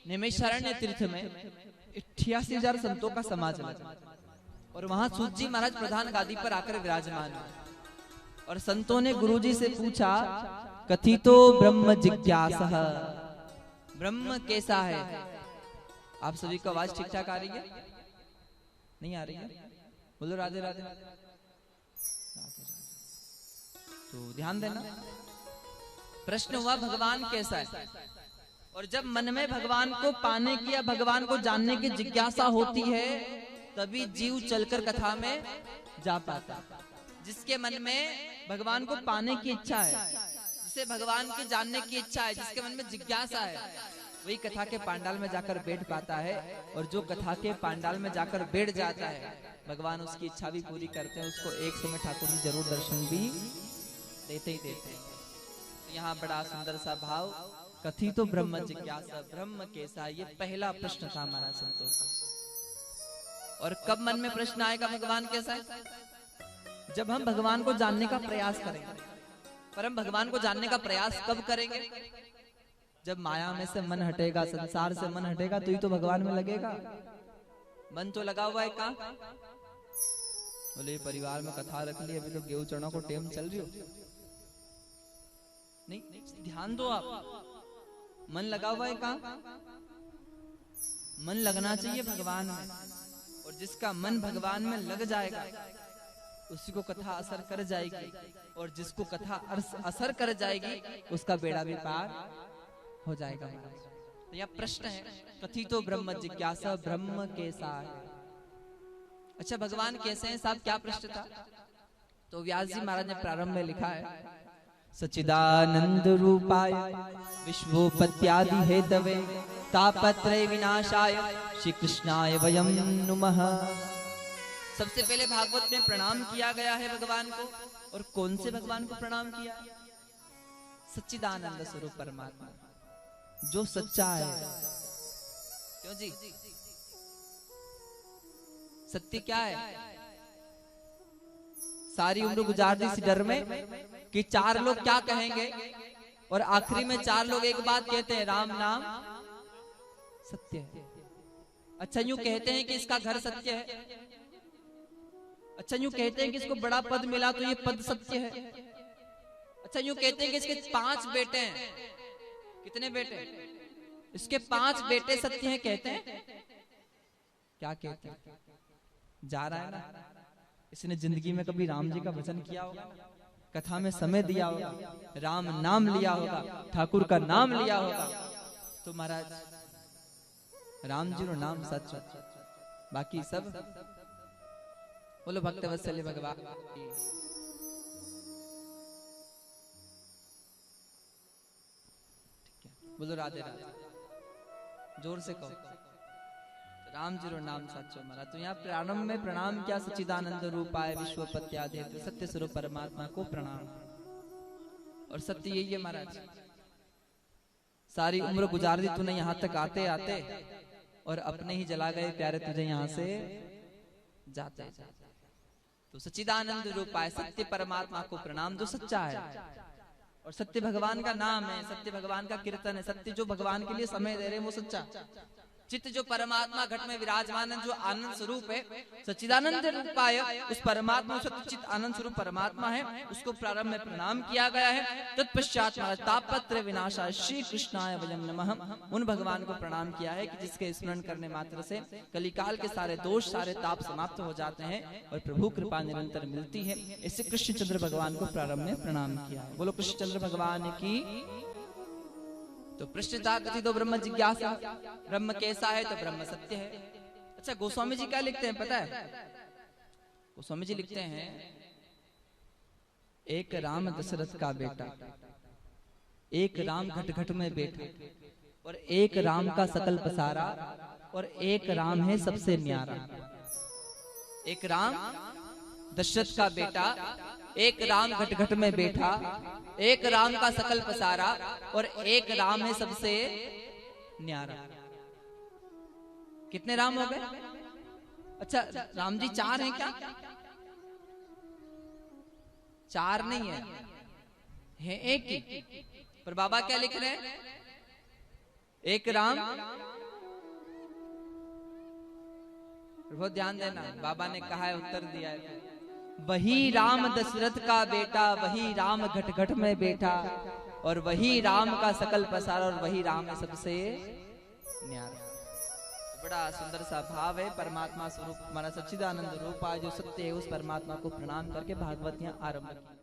नैमिषारण्य तीर्थ में 88,000 संतों का समाज लगा और वहां सूत जी महाराज प्रधान गादी पर आकर विराजमान हुए और संतों ने गुरुजी से पूछा, कथितो ब्रह्म जिज्ञासः, ब्रह्म कैसा है? आप सभी को आवाज ठीक ठाक आ रही है? नहीं आ रही है? बोलो राधे राधे। तो ध्यान देना, प्रश्न हुआ भगवान कैसा है। और जब मन में भगवान को पाने की या भगवान को जानने की जिज्ञासा होती है तभी जीव चलकर कथा में जा पाता। जिसके मन में भगवान को पाने की इच्छा है, जिसे भगवान को जानने की इच्छा है, जिसके मन में जिज्ञासा है, वही कथा के पांडाल में जाकर बैठ पाता है। और जो कथा के पांडाल में जाकर बैठ जाता है भगवान उसकी इच्छा भी पूरी करते हैं, उसको एक समय ठाकुर जी जरूर दर्शन भी देते ही देते हैं। तो यहाँ बड़ा सुंदर सा भाव, कथितो ब्रह्म जिज्ञासा, ब्रह्म कैसा, ये पहला प्रश्न था हमारा संतों का। और कब मन में प्रश्न आएगा भगवान कैसा है? जब हम भगवान को जानने का प्रयास करेंगे। पर हम भगवान को जानने का प्रयास कब करेंगे? जब माया में से मन हटेगा, संसार से मन हटेगा, तो ही तो भगवान में लगेगा। मन तो लगा हुआ है कहाँ? बोले परिवार में कथा रख ली, अभी तो गेहूं चढ़ा को टेम चल रही हो। नहीं, ध्यान दो आप, मन लगा हुआ है कहाँ? मन लगना चाहिए भगवान में। और जिसका मन भगवान में लग जाएगा उसी को कथा असर कर जाएगी, और जिसको कथा असर कर जाएगी उसका बेड़ा भी पार हो जाएगा। तो यह प्रश्न है, कथितो ब्रह्म जिज्ञासा, ब्रह्म कैसा है? अच्छा, भगवान कैसे हैं साहब, क्या प्रश्न था? तो व्यास जी महाराज ने प्रारंभ में लिखा है, सच्चिदानंद रूपाय विश्वोपत्यादि हेतवे तापत्रय विनाशाय श्री कृष्णाय वयम नुमः। सबसे पहले भागवत में प्रणाम किया गया है भगवान को। और कौन से भगवान को प्रणाम किया? सच्चिदानंद स्वरूप परमात्मा, जो सच्चा है। क्यों जी? सत्य क्या है? सारी उम्र गुजार दी इस डर में कि चार लोग क्या कहेंगे, और आखिरी में चार लोग एक बात कहते हैं, राम नाम सत्य है। अच्छा, यूं कहते हैं कि इसका घर सत्य है। अच्छा, यूं कहते हैं कि इसको बड़ा पद मिला तो ये पद सत्य है। अच्छा, यूं कहते हैं कि इसके 5 बेटे हैं। कितने बेटे? इसके 5 बेटे सत्य हैं कहते हैं। क्या कहते हैं? जा रहा है ना, इसने जिंदगी में कभी राम जी का भजन किया होगा, कथा में समय दिया होगा, राम नाम लिया होगा, ठाकुर का नाम लिया होगा, तो महाराज राम जी नो नाम सच, बाकी सब। बोलो भक्त वत्सल्य भगवान। बोलो राधे राधे, जोर से कहो, राम जी रो नाम सचो महाराज। तो यहाँ प्रारंभ में प्रणाम क्या? सच्चिदानंद रूपाय विश्वोपत्यादि सत्य स्वरूप परमात्मा को प्रणाम। और सत्य यही है महाराज, सारी उम्र गुजार दी तूने यहाँ तक आते आते, और अपने ही जला गए प्यारे तुझे यहाँ से जाते जाते। तो सच्चिदानंद रूपाय सत्य परमात्मा को प्रणाम, जो सच्चा है। और सत्य भगवान का नाम है, सत्य भगवान का कीर्तन है, सत्य जो भगवान के लिए समय दे रहे हैं वो सच्चा। चित्त जो परमात्मा घट में विराजमान है, जो आनंद स्वरूप है, सच्चिदानंद रूपाय, उस परमात्मा सत्य चित्त आनंद स्वरूप परमात्मा है, उसको प्रारंभ में प्रणाम किया गया है। तत्पश्चात तापत्र विनाशाय श्री कृष्णाय वयम नमः, उन भगवान को प्रणाम किया है कि जिसके स्मरण करने मात्र से कलिकाल के सारे दोष, सारे ताप समाप्त हो जाते हैं और प्रभु कृपा निरंतर मिलती है। इससे कृष्णचंद्र भगवान को प्रारंभ में प्रणाम किया है। बोलो कृष्णचंद्र भगवान की। तो प्रश्न था कथितो ब्रह्म जिज्ञासा, ब्रह्म कैसा है? तो ब्रह्म सत्य है। अच्छा, गोस्वामी जी क्या लिखते हैं पता है? गोस्वामी जी लिखते हैं, एक राम दशरथ का बेटा, एक राम घट घट में बैठा, और एक राम का सकल पसारा, और एक राम है सबसे न्यारा। एक राम दशरथ का बेटा, एक राम घट घट में बैठा, एक राम का सकल पसारा, और एक राम है सबसे न्यारा। कितने राम हो गए? अच्छा, राम जी 4 हैं क्या? 4 नहीं है एक ही। पर बाबा क्या लिख रहे हैं? एक राम, बहुत ध्यान देना, बाबा ने कहा है, उत्तर दिया है, वही राम दशरथ का बेटा, वही राम घट घट में बैठा, और वही राम का सकल पसार, और वही राम है सबसे न्यारा। बड़ा सुंदर सा भाव है। परमात्मा स्वरूप हमारा सच्चिदानंद रूप आज जो सत्य है, उस परमात्मा को प्रणाम करके भागवत यहाँ आरंभ की।